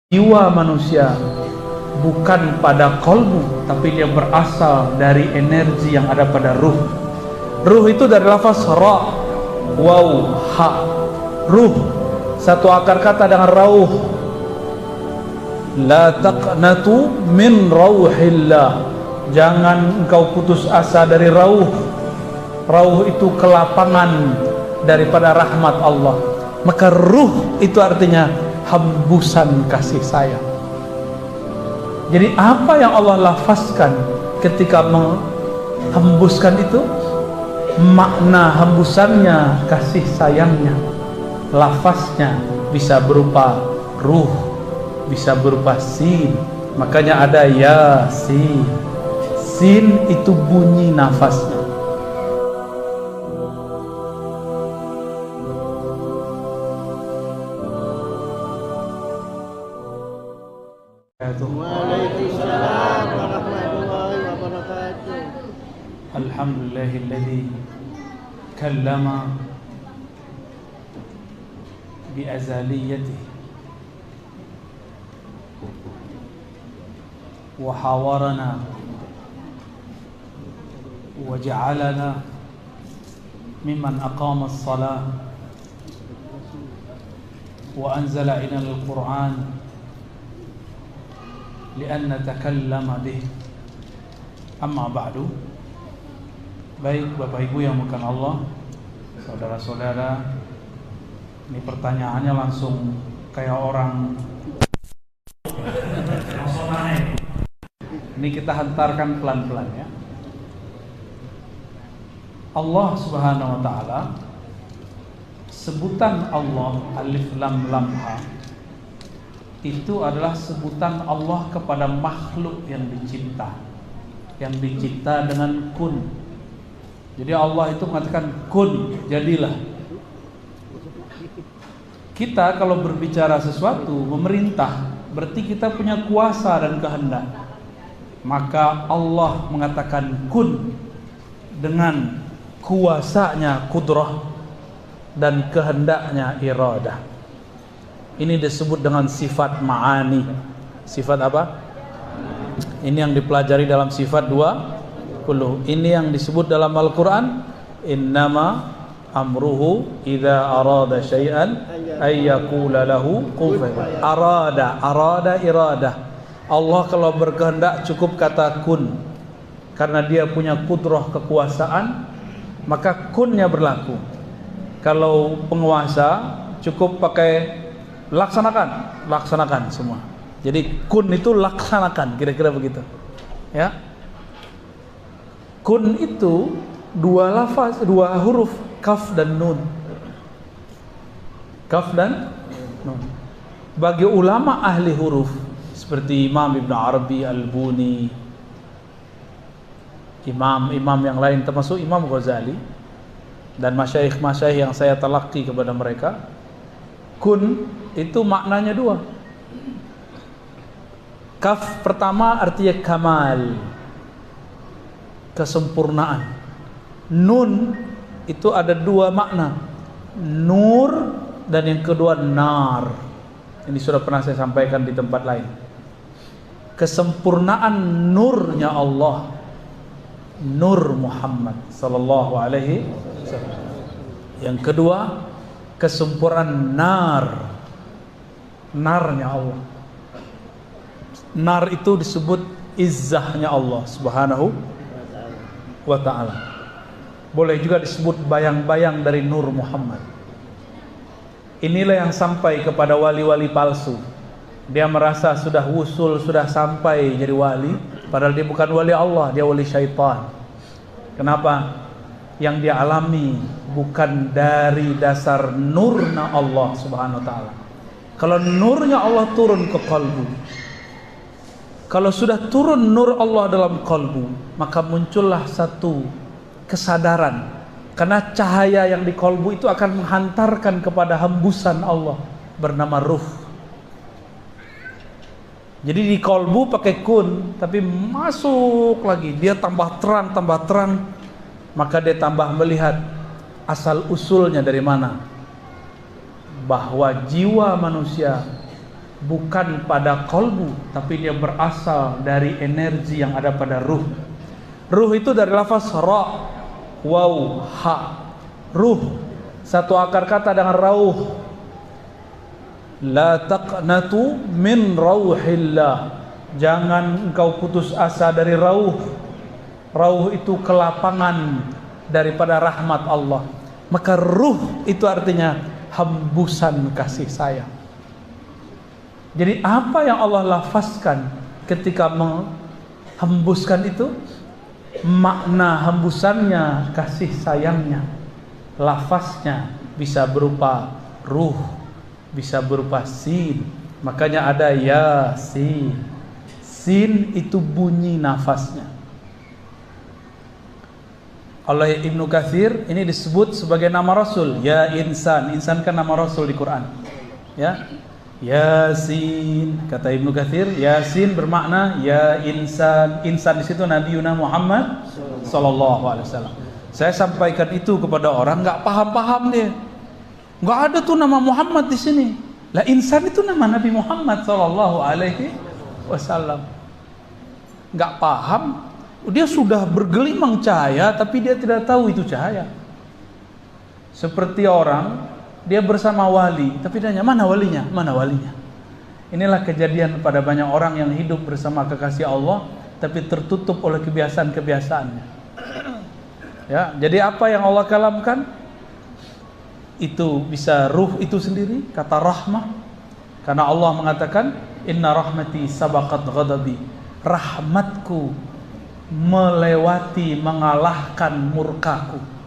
Jiwa manusia bukan pada kolbu, tapi dia berasal dari energi yang ada pada ruh. Ruh itu dari lafaz ra, waw, ha. Ruh, satu akar kata dengan rauh. La taqnatu min rauhillah. Jangan engkau putus asa dari rauh. Rauh itu kelapangan daripada rahmat Allah. Maka ruh itu artinya hembusan kasih sayang. Jadi apa yang Allah lafazkan ketika menghembuskan itu? Makna hembusannya kasih sayangnya. Lafaznya bisa berupa ruh, bisa berupa sin. Makanya ada yasin. Sin itu bunyi nafasnya. Waalaikumsalam warahmatullahi wabarakatuh. Alhamdulillahilladzi kallama bi azaliyatihi wa hawarana wa ja'alana mimman aqama as-salah wa anzala ila al-Qur'an lian natakallama bih. Amma ba'du. Baik Bapak Ibu yang bukan Allah, saudara-saudara, ini pertanyaannya langsung kayak orang langsung naik. Ini kita hantarkan pelan-pelan ya. Allah Subhanahu wa taala, sebutan Allah alif lam lam ha itu adalah sebutan Allah kepada makhluk yang dicipta, dengan kun. Jadi Allah itu mengatakan kun, jadilah. Kita kalau berbicara sesuatu, memerintah, berarti kita punya kuasa dan kehendak. Maka Allah mengatakan kun dengan kuasanya kudrah dan kehendaknya iradah. Ini disebut dengan sifat ma'ani. Sifat apa? Ini yang dipelajari dalam sifat 20. Ini yang disebut dalam Al-Quran, innama amruhu idza arada syai'an ay yaqula lahu kun fayakun. Arada iradah. Allah kalau berkehendak cukup kata kun. Karena dia punya kudrah kekuasaan, maka kunnya berlaku. Kalau penguasa cukup pakai laksanakan semua. Jadi kun itu laksanakan, kira-kira begitu. Ya. Kun itu dua lafaz, dua huruf, kaf dan nun. Kaf dan nun. Bagi ulama ahli huruf seperti Imam Ibn Arabi Al-Buni, imam yang lain termasuk Imam Ghazali dan masyayikh yang saya talaqi kepada mereka, kun itu maknanya dua. Kaf pertama artinya kamal, kesempurnaan. Nun itu ada dua makna, nur dan yang kedua nar. Ini sudah pernah saya sampaikan di tempat lain. Kesempurnaan nurnya Allah, nur Muhammad sallallahu alaihi wasallam. Yang kedua, kesempurnaan narnya Allah. Nar itu disebut izzahnya Allah Subhanahu wa ta'ala. Boleh juga disebut bayang-bayang dari nur Muhammad. Inilah yang sampai kepada wali-wali palsu. Dia merasa sudah wusul, sudah sampai jadi wali, padahal dia bukan wali Allah, dia wali syaitan. Kenapa? Yang dia alami bukan dari dasar nurnya Allah Subhanahu wa ta'ala. Kalau nurnya Allah turun ke kalbu, kalau sudah turun nur Allah dalam kalbu, maka muncullah satu kesadaran. Karena cahaya yang di kalbu itu akan menghantarkan kepada hembusan Allah bernama ruh. Jadi di kalbu pakai kun, tapi masuk lagi, dia tambah terang, maka dia tambah melihat asal usulnya dari mana. Bahwa jiwa manusia bukan pada kolbu, tapi dia berasal dari energi yang ada pada ruh. Ruh itu dari lafaz ra, waw, ha. Ruh, satu akar kata dengan rauh. La taqnatu min rauhillah. Jangan engkau putus asa dari rauh. Rauh itu kelapangan daripada rahmat Allah. Maka ruh itu artinya hembusan kasih sayang. Jadi apa yang Allah lafazkan ketika menghembuskan itu? Makna hembusannya kasih sayangnya. Lafaznya bisa berupa ruh, bisa berupa sin. Makanya ada Yasin. Sin itu bunyi nafasnya. Oleh Ibnu Katsir ini disebut sebagai nama Rasul. Ya insan, insan kan nama Rasul di Quran. Ya, Yasin, kata Ibnu Katsir, Yasin bermakna ya insan. Insan di situ Nabi Muhammad sallallahu alaihi wasallam. Saya sampaikan itu kepada orang nggak paham-paham dia. Nggak ada tuh nama Muhammad di sini. Lah insan itu nama Nabi Muhammad sallallahu alaihi wasallam. Nggak paham, dia sudah bergelimang cahaya tapi dia tidak tahu itu cahaya. Seperti orang dia bersama wali, tapi dia tanya, mana walinya? Mana walinya? Inilah kejadian pada banyak orang yang hidup bersama kekasih Allah, tapi tertutup oleh kebiasaan-kebiasaannya. Ya, jadi apa yang Allah kalamkan? Itu bisa ruh itu sendiri, kata rahmah. Karena Allah mengatakan, Inna rahmati sabaqat ghadabi. Rahmatku melewati, mengalahkan murkaku.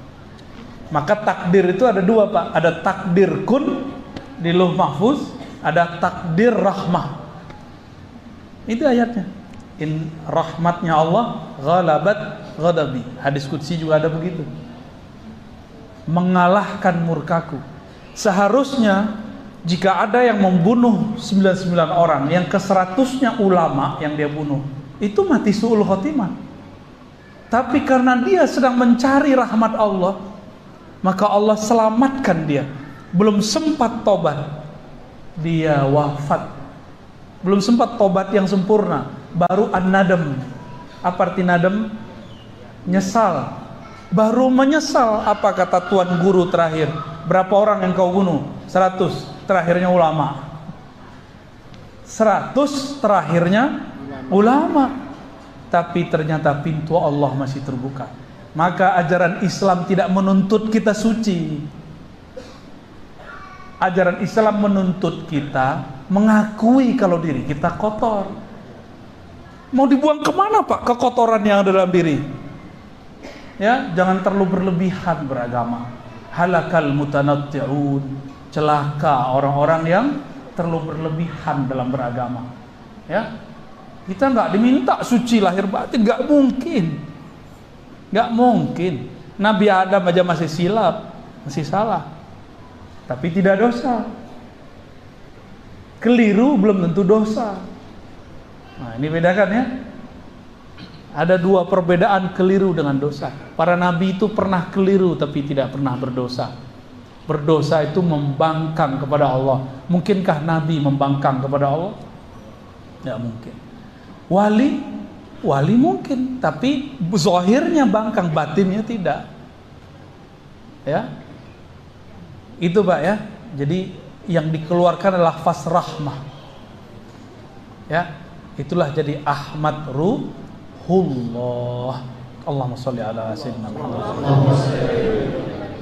Maka takdir itu ada dua, Pak. Ada takdir kun di Lauh Mahfuz, ada takdir rahmah. Itu ayatnya. In rahmatnya Allah ghalabat ghadabi. Hadis qudsi juga ada begitu. Mengalahkan murkaku. Seharusnya jika ada yang membunuh 99 orang, yang ke-100-nya ulama yang dia bunuh, itu mati su'ul khotimah. Tapi karena dia sedang mencari rahmat Allah, maka Allah selamatkan dia. Belum sempat tobat, dia wafat. Belum sempat tobat yang sempurna, baru an-nadam. Apa arti nadam? Nyesal. Baru menyesal. Apa kata tuan guru terakhir? Berapa orang yang kau bunuh? 100. Terakhirnya ulama. 100 terakhirnya ulama. Tapi ternyata pintu Allah masih terbuka. Maka ajaran Islam tidak menuntut kita suci. Ajaran Islam menuntut kita mengakui kalau diri kita kotor. Mau dibuang kemana, Pak, kekotoran yang ada dalam diri? Ya, jangan terlalu berlebihan beragama. Halakal mutanatti'un. Celaka orang-orang yang terlalu berlebihan dalam beragama. Ya, kita nggak diminta suci lahir batin, nggak mungkin. Nggak mungkin. Nabi Adam aja masih silap, masih salah, tapi tidak dosa. Keliru belum tentu dosa. Nah, ini bedakan ya. Ada dua perbedaan keliru dengan dosa. Para nabi itu pernah keliru tapi tidak pernah berdosa. Berdosa itu membangkang kepada Allah. Mungkinkah nabi membangkang kepada Allah? Tidak mungkin. Wali mungkin, tapi zahirnya bangkang, batinnya tidak. Ya, itu Pak ya. Jadi yang dikeluarkan adalah lafaz rahmah. Ya, itulah jadi Ahmad Ruhullah. Allahumma sholli ala sayyidina Muhammad.